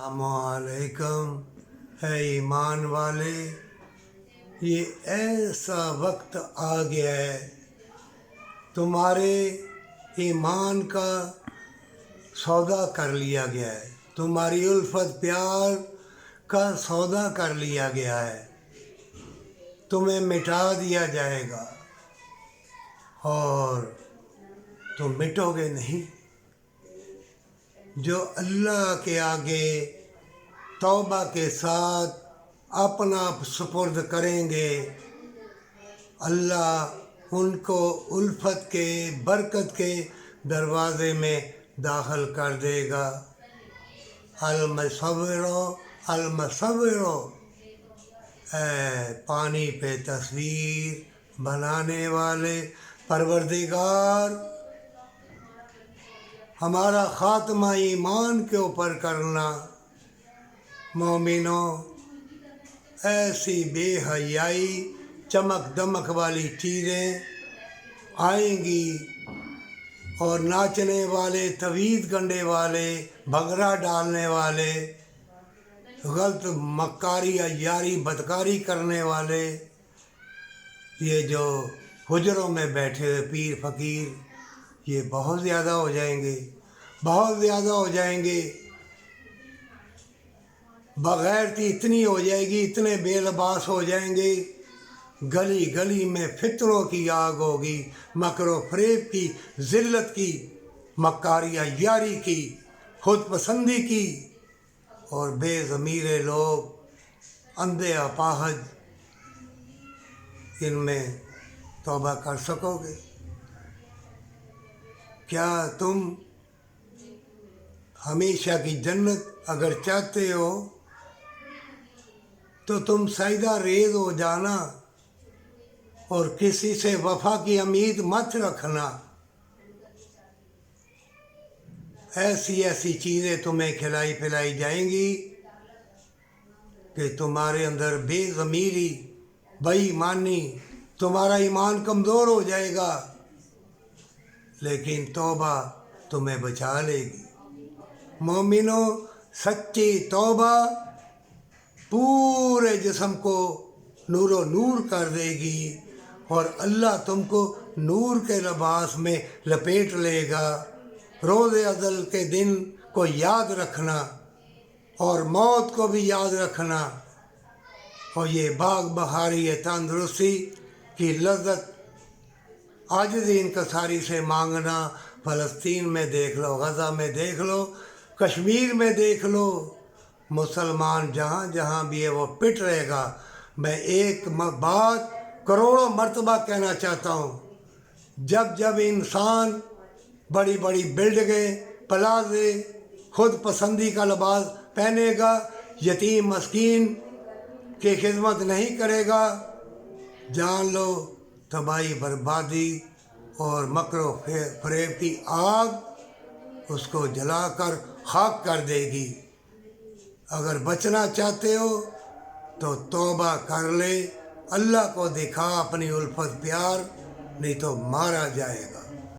अस्सलामुअलैकुम है ईमान वाले, ये ऐसा वक्त आ गया है, तुम्हारे ईमान का सौदा कर लिया गया है, तुम्हारी उल्फत प्यार का सौदा कर लिया गया है, तुम्हें मिटा दिया जाएगा और तुम मिटोगे नहीं। जो अल्लाह के आगे तौबा के साथ अपना सुपुर्द करेंगे, अल्लाह उनको उल्फत के बरकत के दरवाज़े में दाखिल कर देगा। अलमसव्विरो अलमसव्विरो, पानी पे तस्वीर बनाने वाले परवरदिगार, हमारा ख़ात्मा ईमान के ऊपर करना। मोमिनों, ऐसी बेहयाई चमक दमक वाली चीज़ें आएंगी और नाचने वाले, तवीज़ गंढे वाले, भंगड़ा डालने वाले, गलत मक्कारी अय्यारी बदकारी करने वाले, ये जो हुजरों में बैठे हुए पीर फ़कीर, ये बहुत ज़्यादा हो जाएंगे, बहुत ज़्यादा हो जाएंगे। बग़ैरती इतनी हो जाएगी, इतने बेलबास हो जाएंगे, गली गली में फितरों की आग होगी, मकरो फरेब की, ज़िल्लत की, मक्कारी अय्यारी की, खुद पसंदी की, और बेज़मीरे लोग अंधे अपाहज, इनमें तौबा कर सकोगे? क्या तुम हमेशा की जन्नत अगर चाहते हो तो तुम सजदा रेज़ हो जाना और किसी से वफा की उम्मीद मत रखना। ऐसी ऐसी चीज़ें तुम्हें खिलाई पिलाई जाएंगी कि तुम्हारे अंदर बेज़मीरी, बेईमानी, तुम्हारा ईमान कमज़ोर हो जाएगा, लेकिन तौबा तुम्हें बचा लेगी। मोमिनों, सच्ची तौबा पूरे जिस्म को नूरो नूर कर देगी और अल्लाह तुमको नूर के लिबास में लपेट लेगा। रोज़े अज़ल के दिन को याद रखना और मौत को भी याद रखना, और ये बाग बहारी ये तंदुरुस्ती की लज़्ज़त आजिज़ी इंकसारी से मांगना। फ़लस्तीन में देख लो, गज़ा में देख लो, कश्मीर में देख लो, मुसलमान जहाँ जहाँ भी है वो पिट रहेगा। मैं एक बात करोड़ों मर्तबा कहना चाहता हूँ, जब जब इंसान बड़ी बड़ी बिल्डिंगें, प्लाजे, खुद पसंदी का लिबास पहनेगा, यतीम मस्कीन की खिदमत नहीं करेगा, जान लो तबाही बर्बादी और मकरो फरेब की आग उसको जलाकर खाक कर देगी। अगर बचना चाहते हो तो तौबा कर ले, अल्लाह को दिखा अपनी उल्फत प्यार, नहीं तो मारा जाएगा।